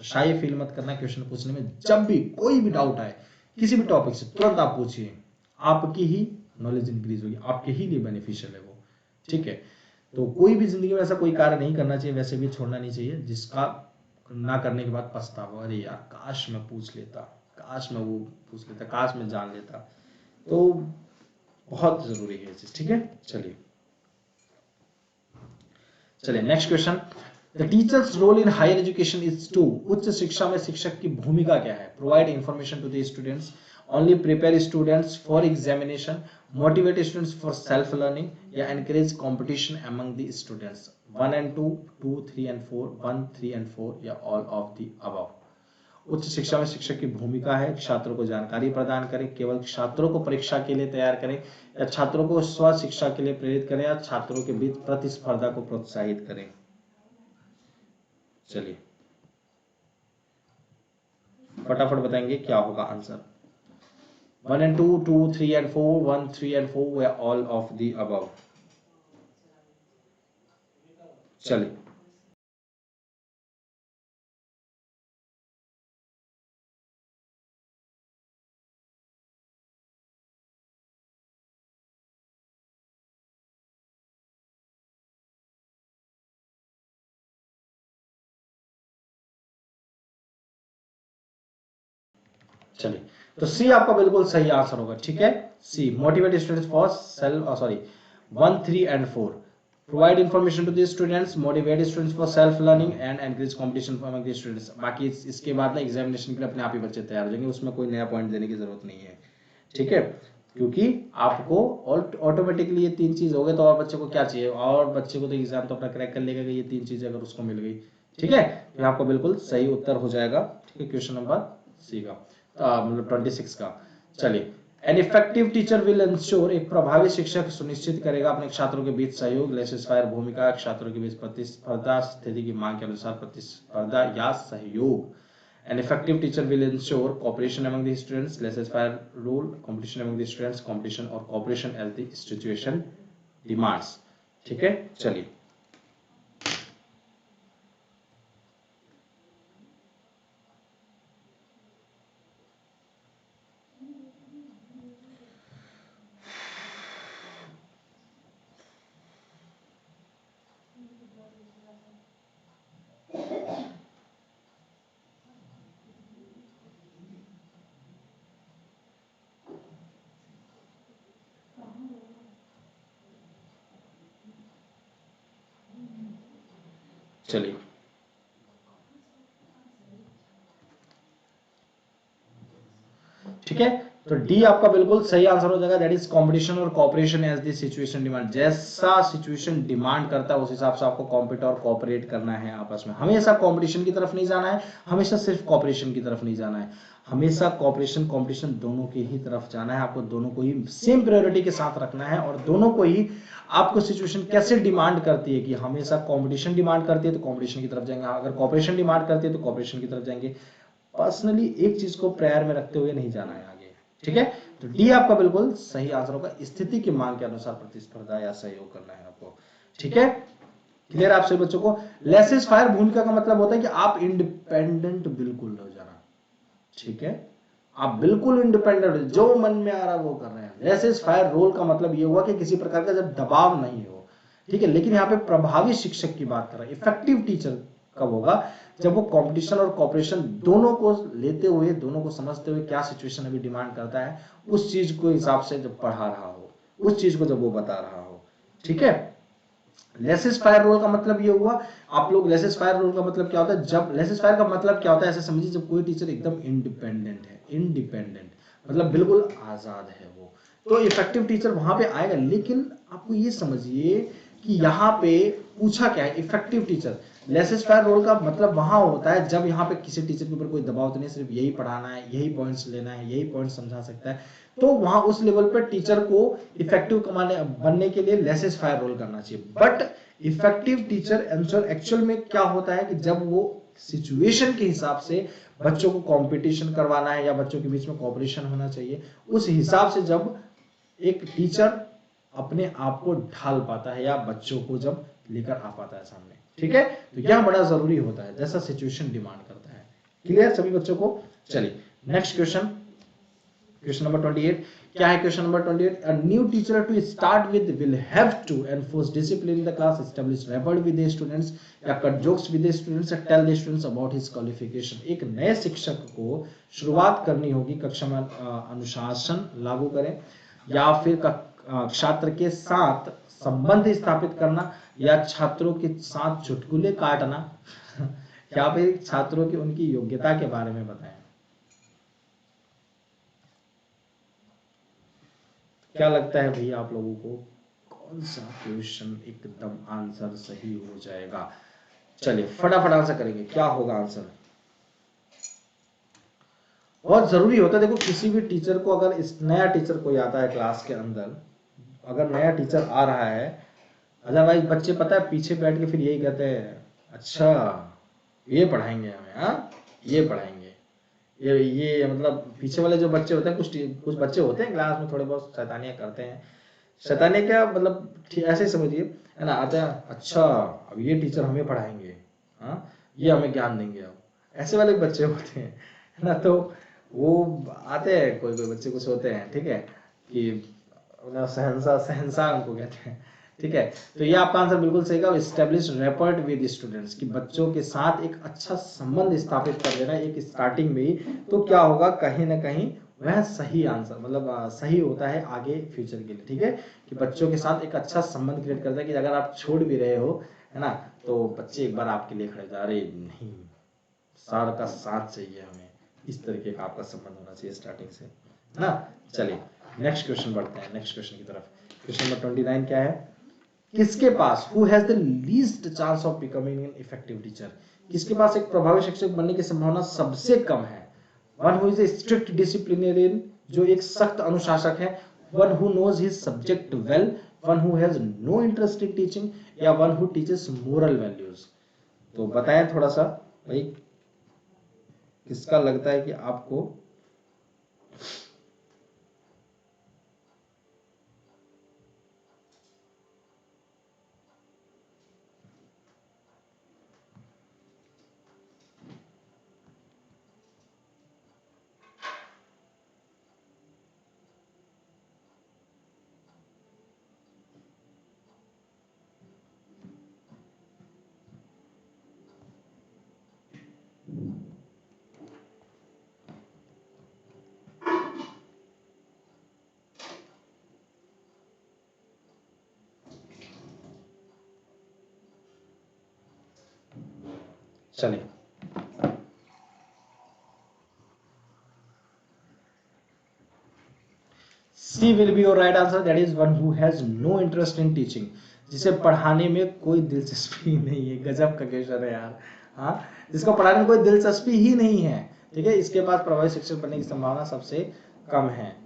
शाई फील मत करना क्वेश्चन पूछने में। जब भी कोई भी डाउट आए किसी भी टॉपिक से, तुरंत आप पूछिए, आपकी ही नॉलेज इंक्रीज होगी, आपके ही लिए बेनिफिशियल है वो, ठीक है। तो कोई भी जिंदगी में ऐसा कोई कार्य नहीं करना चाहिए, वैसे भी छोड़ना नहीं चाहिए जिसका ना करने के बाद पछतावा, अरे यार काश मैं पूछ लेता, काश मैं वो पूछ लेता, काश मैं जान लेता। तो बहुत जरूरी है ये चीज, ठीक है। चलिए next question, the teacher's role in higher education is to, उच्च शिक्षा में शिक्षक की भूमिका क्या है? Provide information to the students, only prepare students for examination, motivate students for self learning, या encourage competition among the students? 1 and 2, 2, 3 and 4, 1, 3 and 4, या ऑल ऑफ द अबव? उच्च शिक्षा में शिक्षक की भूमिका है छात्रों को जानकारी प्रदान करें, केवल छात्रों को परीक्षा के लिए तैयार करें, या छात्रों को स्व शिक्षा के लिए प्रेरित करें, या छात्रों के बीच प्रतिस्पर्धा को प्रोत्साहित करें? चलिए फटाफट बताएंगे क्या होगा आंसर। 1 and 2, 2, 3 and 4, 1, 3 and 4, या ऑल ऑफ द अबव? चलिए चलिए तो सी आपका बिल्कुल सही आंसर होगा, ठीक है। C, motivate students for self, sorry 1, 3 and 4, provide information to the students, motivate students for self learning, and encourage competition among the students. बाकी इसके बाद ना एग्जामिनेशन के लिए अपने आप ही बच्चे तैयार हो जाएंगे, उसमें कोई नया पॉइंट देने की जरूरत नहीं है, ठीक है। क्योंकि आपको ऑटोमेटिकली ये 3 चीज हो गए तो और बच्चे को क्या चाहिए, और बच्चे को तो एग्जाम तो अपना क्रैक कर लेगा कि ये 3 चीजें अगर उसको मिल गई। ठीक है, तो आपका बिल्कुल सही उत्तर हो जाएगा। ठीक है, क्वेश्चन नंबर सी का, मतलब 26 का। चलिए, N effective teacher will ensure, एक प्रभावी शिक्षक सुनिश्चित करेगा अपने छात्रों के बीच सहयोग, लेसेस-फायर भूमिका, छात्रों के बीच प्रतिस्पर्धा, स्थिति की मांग के अनुसार प्रतिस्पर्धा या सहयोग। An effective teacher will ensure cooperation among the students, laissez-faire rule, competition among the students, competition और cooperation as the situation demands। ठीक है, चलिए, चलिए, ठीक है, तो डी आपका बिल्कुल सही आंसर हो जाएगा। दैट इज कंपटीशन और cooperation as the situation demand. जैसा सिचुएशन डिमांड करता है उस हिसाब से आपको कॉम्पिट और कोऑपरेट करना है आपस में। हमेशा कंपटीशन की तरफ नहीं जाना है, हमेशा सिर्फ कोऑपरेशन की तरफ नहीं जाना है, हमेशा कोऑपरेशन कंपटीशन दोनों की ही तरफ जाना है। आपको दोनों को ही सेम प्रायोरिटी के साथ रखना है, और दोनों को ही आपको सिचुएशन कैसे डिमांड करती है कि हमेशा कंपटीशन डिमांड करती है तो कंपटीशन की तरफ जाएंगे, अगर कोऑपरेशन डिमांड करती है तो कोऑपरेशन की तरफ जाएंगे। पर्सनली एक चीज को प्रायर में रखते हुए नहीं जाना है आगे। ठीक है, तो डी आपका बिल्कुल सही आंसर होगा। स्थिति की मांग के अनुसार प्रतिस्पर्धा या सहयोग करना है आपको। ठीक है, क्लियर आप सभी बच्चों को। लेसेस फायर भूमिका का मतलब होता है कि आप इंडिपेंडेंट बिल्कुल हो जाना। ठीक है, आप बिल्कुल इंडिपेंडेंट, जो मन में आ रहा है वो कर रहे हैं। लेसेस फायर रोल का मतलब ये हुआ कि किसी प्रकार का जब दबाव नहीं हो। ठीक है, लेकिन यहाँ पे प्रभावी शिक्षक की बात कर रहा है। इफेक्टिव टीचर कब होगा, जब वो कंपटीशन और कोऑपरेशन दोनों को लेते हुए, दोनों को समझते हुए क्या सिचुएशन अभी डिमांड करता है उस चीज को हिसाब से जब पढ़ा रहा हो, उस चीज को जब वो बता रहा हो। ठीक है, लेसेस फायर रोल का मतलब ये हुआ, आप लोग लेसेस फायर रोल का मतलब क्या होता है, जब लेसेस फायर का मतलब क्या होता है ऐसे समझिए, जब कोई टीचर एकदम इंडिपेंडेंट है, इंडिपेंडेंट मतलब बिल्कुल आजाद है वो, तो इफेक्टिव टीचर वहां पे आएगा। लेकिन आपको ये समझिए कि यहाँ पे पूछा क्या है, effective teacher. Laissez faire role का मतलब वहां होता है जब यहाँ पे किसी टीचर के ऊपर कोई दबाव तो नहीं, सिर्फ यही पढ़ाना है, यही पॉइंट्स लेना है, यही पॉइंट समझा सकता है, तो वहां उस लेवल पर टीचर को इफेक्टिव कमाने बनने के लिए लेसेस फायर रोल करना चाहिए। But effective teacher answer actual में क्या होता है कि जब वो सिचुएशन के हिसाब से बच्चों को कंपटीशन करवाना है या बच्चों के बीच में कोऑपरेशन होना चाहिए, उस हिसाब से जब एक टीचर अपने आप को ढाल पाता है या बच्चों को जब लेकर आ पाता है सामने। ठीक है, तो यह बड़ा जरूरी होता है जैसा सिचुएशन डिमांड करता है। क्लियर सभी बच्चों को। चलिए, नेक्स्ट क्वेश्चन, क्वेश्चन नंबर 28 क्या है। Question number 28, a new teacher to start with will have to enforce discipline in the class, establish rapport with the students, या cut jokes with the students, या tell the students about his qualification. एक नए शिक्षक को शुरुआत करनी होगी, कक्षा में अनुशासन लागू करें, या फिर छात्र के साथ संबंध स्थापित करना, या छात्रों के साथ चुटकुले काटना या फिर छात्रों की उनकी योग्यता के बारे में बताएं। क्या लगता है भैया आप लोगों को कौन सा क्वेश्चन एकदम आंसर सही हो जाएगा? चलिए फटाफट आंसर करेंगे, क्या होगा आंसर। बहुत जरूरी होता है, देखो किसी भी टीचर को, अगर इस नया टीचर कोई आता है क्लास के अंदर, अगर नया टीचर आ रहा है, अदरवाइज बच्चे पता है पीछे बैठ के फिर यही कहते हैं, अच्छा ये पढ़ाएंगे हमें, हाँ ये पढ़ाएंगे, ये मतलब पीछे वाले जो बच्चे होते हैं, कुछ बच्चे होते हैं क्लास में थोड़े बहुत शैतानियां करते हैं। शैतानियां क्या मतलब ऐसे ही समझिए, है ना, आते हैं, अच्छा अब ये टीचर हमें पढ़ाएंगे, हाँ ये हमें ज्ञान देंगे, अब ऐसे वाले बच्चे होते हैं, है ना। तो वो आते हैं, कोई कोई बच्चे कुछ होते हैं, ठीक है, कि सहनसा सहनसा उनको कहते हैं। ठीक है, तो ये आपका आंसर बिल्कुल सही का, एस्टेब्लिश रैपर्ट विद स्टूडेंट्स, कि बच्चों के साथ एक अच्छा संबंध स्थापित कर देना एक स्टार्टिंग में ही, तो क्या होगा कहीं ना कहीं वह सही आंसर मतलब सही होता है आगे फ्यूचर के लिए। ठीक है, कि बच्चों के साथ एक अच्छा संबंध क्रिएट करता है, कि अगर आप छोड़ भी रहे हो, है ना, तो बच्चे एक बार आपके लिए खड़े, अरे नहीं सार का साथ चाहिए हमें, इस तरीके का आपका संबंध होना चाहिए स्टार्टिंग से। है ना। चलिए नेक्स्ट क्वेश्चन बढ़ते हैं, नेक्स्ट क्वेश्चन की तरफ। क्वेश्चन नंबर 29 क्या है, किसके पास who has the least chance of becoming an effective teacher, किसके पास एक प्रभावी शिक्षक बनने की संभावना सबसे कम है। One who is a strict disciplinarian, जो एक सख्त अनुशासक है, one who knows his subject well, one who has no interest in teaching, या one who teaches moral values. तो बताएं थोड़ा सा भाई, किसका लगता है कि आपको चलिए C will be your right answer, that is one who has no interest in teaching, जिसे पढ़ाने में कोई दिलचस्पी नहीं है। गजब का क्वेश्चन है यार। हाँ, जिसको पढ़ाने में कोई दिलचस्पी ही नहीं है, ठीक है, इसके पास प्रभावी शिक्षक बनने की संभावना सबसे कम है।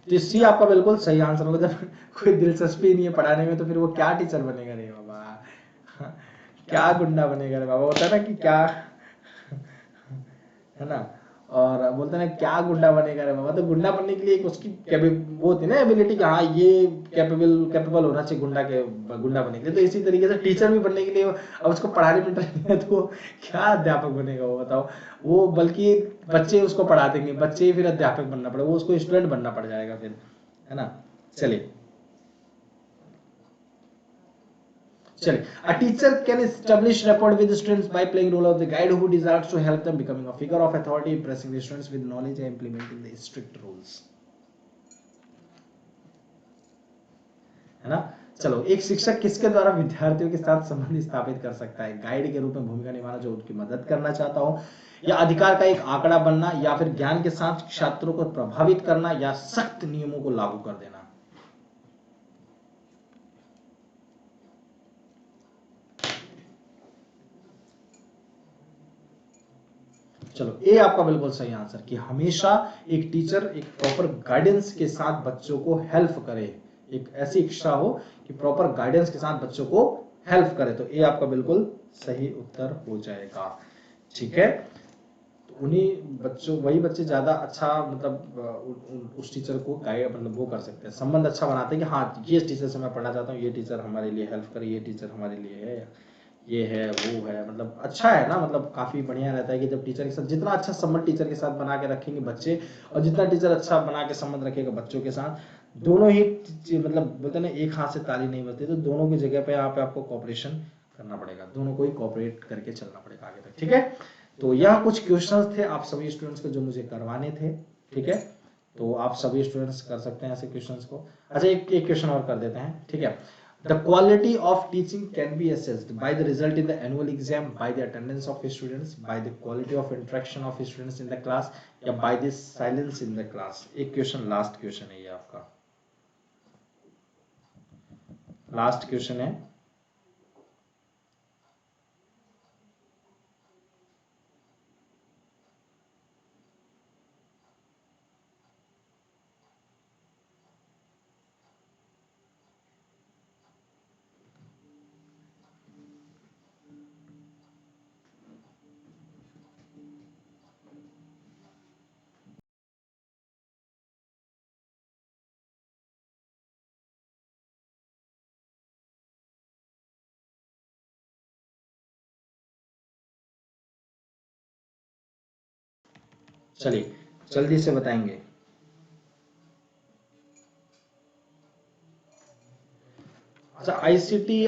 तो सी आपका बिल्कुल सही आंसर होगा। जब कोई दिलचस्पी नहीं है पढ़ाने में तो फिर वो क्या टीचर बनेगा रे बाबा, क्या गुंडा बनेगा रे बाबा, होता है ना कि क्या, है ना। और बोलते हैं ना क्या गुंडा बनेगा रे बाबा, तो गुंडा बनने के लिए एक उसकी वो होती है ना एबिलिटी कि हाँ ये कैपेबल होना चाहिए गुंडा बनने के लिए। तो इसी तरीके से टीचर भी बनने के लिए अब उसको पढ़ाने में इंटरेस्ट नहीं है तो क्या अध्यापक बनेगा वो बताओ। वो बल्कि बच्चे उसको पढ़ा देंगे, बच्चे ही फिर अध्यापक बनना पड़ेगा, वो उसको स्टूडेंट बनना पड़ जाएगा फिर, है ना। चलिए चलिए, a teacher can establish rapport with the students by playing role of the guide who desires to help them becoming a figure of authority, impressing the students with knowledge and implementing the strict rules, है ना। चलो, एक शिक्षक किसके द्वारा विद्यार्थियों के साथ संबंध स्थापित कर सकता है, गाइड के रूप में भूमिका निभाना जो उनकी मदद करना चाहता हो, या अधिकार का एक आंकड़ा बनना, या फिर ज्ञान के साथ छात्रों को प्रभावित करना, या सख्त नियमों को लागू कर देना। चलो, ए आपका बिल्कुल सही आंसर कि हमेशा एक टीचर एक प्रॉपर गाइडेंस के साथ बच्चों को हेल्प करे, एक ऐसी इच्छा हो कि प्रॉपर गाइडेंस के साथ बच्चों को हेल्प करे। तो ए आपका बिल्कुल सही उत्तर हो जाएगा, ठीक है। तो उन्हीं बच्चों, वही बच्चे ज्यादा अच्छा मतलब उस टीचर को गाइड मतलब वो कर सकते हैं, संबंध अच्छा बनाते हैं कि हाँ ये टीचर से मैं पढ़ना चाहता हूँ, ये टीचर हमारे लिए हेल्प करे, ये टीचर हमारे लिए है, ये है वो है, मतलब अच्छा है ना। मतलब काफी बढ़िया रहता है कि जब टीचर के साथ जितना अच्छा संबंध टीचर के साथ बना के रखेंगे बच्चे, और जितना टीचर अच्छा बना के संबंध रखेगा बच्चों के साथ, दोनों ही मतलब बोलते हैं ना एक हाथ से ताली नहीं बजती, तो दोनों की जगह पे यहाँ पे आपको कॉपरेशन करना पड़ेगा, दोनों को ही कॉपरेट करके चलना पड़ेगा आगे तक, ठीक है। तो यह कुछ क्वेश्चंस थे आप सभी स्टूडेंट्स को जो मुझे करवाने थे, ठीक है। तो आप सभी स्टूडेंट्स कर सकते हैं ऐसे क्वेश्चंस को। अच्छा, एक क्वेश्चन और कर देते हैं, ठीक है। The quality of teaching can be assessed by the result in the annual exam, by the attendance of students, by the quality of interaction of students in the class, या by the silence in the class। एक question last question है ये आपका, last question है। चलिए जल्दी से बताएंगे। अच्छा, आईसीटी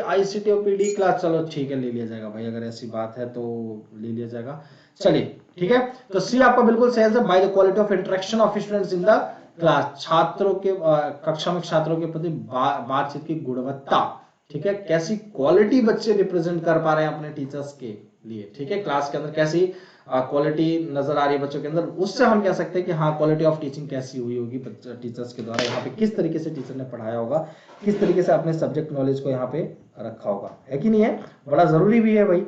और पीडी क्लास, चलो ठीक है ले लिया जाएगा भाई, अगर ऐसी बात है तो ले लिया जाएगा। चलिए ठीक है, तो सी आपका बिल्कुल सही है, by the quality of interaction of students in the class, छात्रों के कक्षा में छात्रों के प्रति बातचीत की गुणवत्ता, ठीक है, कैसी क्वालिटी बच्चे रिप्रेजेंट कर पा रहे हैं अपने टीचर्स के लिए, ठीक है, क्लास के अंदर कैसी क्वालिटी नजर आ रही है बच्चों के अंदर, उससे हम कह सकते हैं कि हाँ क्वालिटी ऑफ टीचिंग कैसी हुई होगी टीचर्स के द्वारा, यहाँ पे किस तरीके से टीचर ने पढ़ाया होगा, किस तरीके से अपने सब्जेक्ट नॉलेज को यहाँ पे रखा होगा, है कि नहीं है, बड़ा जरूरी भी है भाई,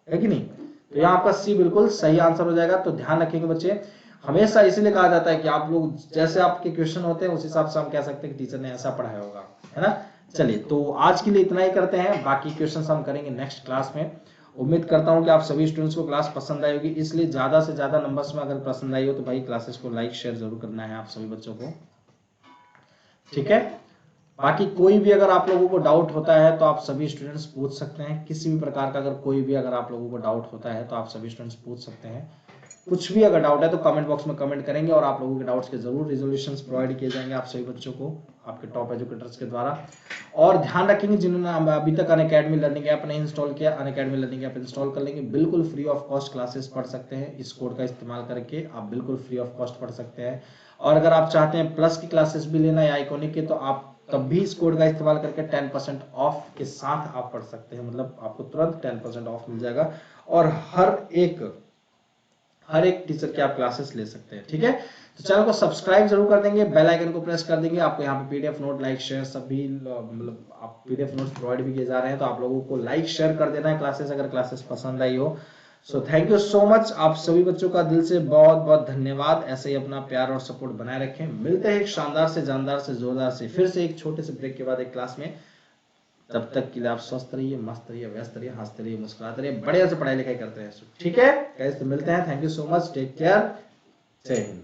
है कि नहीं। तो यहाँ आपका सी बिल्कुल सही आंसर हो जाएगा। तो ध्यान रखेंगे बच्चे, हमेशा इसीलिए कहा जाता है कि आप लोग जैसे आपके क्वेश्चन होते हैं उस हिसाब से हम कह सकते हैं कि टीचर ने ऐसा पढ़ाया होगा, है ना। चलिए तो आज के लिए इतना ही करते हैं, बाकी क्वेश्चंस हम करेंगे नेक्स्ट क्लास में। उम्मीद करता हूं कि आप सभी स्टूडेंट्स को क्लास पसंद आई होगी, इसलिए ज्यादा से ज्यादा नंबर्स में अगर पसंद आई हो तो भाई क्लासेस को लाइक शेयर जरूर करना है आप सभी बच्चों को, ठीक है। बाकी कोई भी अगर आप लोगों को डाउट होता है तो आप सभी स्टूडेंट्स पूछ सकते हैं, किसी भी प्रकार का अगर कोई भी अगर आप लोगों को डाउट होता है तो आप सभी स्टूडेंट्स पूछ सकते हैं, कुछ भी अगर डाउट है तो कमेंट बॉक्स में कमेंट करेंगे और आप लोगों के डाउट्स के जरूर रिजोल्यूशंस प्रोवाइड किए जाएंगे आप सभी बच्चों को आपके टॉप एजुकेटर्स के द्वारा। और ध्यान रखेंगे जिन्होंने अभी तक अनअकैडमी लर्निंग ऐप नहीं इंस्टॉल किया, अनअकैडमी लर्निंग ऐप इंस्टॉल कर लेंगे, बिल्कुल फ्री ऑफ कॉस्ट क्लासेस पढ़ सकते हैं, इस कोड का इस्तेमाल करके आप बिल्कुल फ्री ऑफ कॉस्ट पढ़ सकते हैं। और अगर आप चाहते हैं प्लस की क्लासेस भी लेना या आइकॉनिक के, तो आप तब भी इस कोड का इस्तेमाल करके 10% ऑफ के साथ आप पढ़ सकते हैं, मतलब आपको तुरंत 10% ऑफ मिल जाएगा और हर एक टीचर की आप क्लासेस ले सकते हैं, ठीक है। तो चैनल को सब्सक्राइब जरूर कर देंगे, बेल आइकन को प्रेस कर देंगे, आपको यहाँ पे पीडीएफ नोट लाइक शेयर सभी मतलब आप पीडीएफ नोट्स प्रोवाइड भी किए जा रहे हैं, तो आप लोगों को लाइक शेयर कर देना है क्लासेस अगर क्लासेस पसंद आई हो। So thank you so much, आप सभी बच्चों का दिल से बहुत बहुत धन्यवाद, ऐसे ही अपना प्यार और सपोर्ट बनाए रखें। मिलते हैं एक शानदार से जानदार से जोरदार से फिर से एक छोटे से ब्रेक के बाद एक क्लास में, तब तक के लिए आप स्वस्थ रहिए, मस्त रहिए, व्यस्त रहिए, हंसते रहिए, मुस्कुराते रहिए, बढ़िया से पढ़ाई लिखाई करते हैं, ठीक है। तो मिलते हैं, thank you so much, take care, जय हिंद।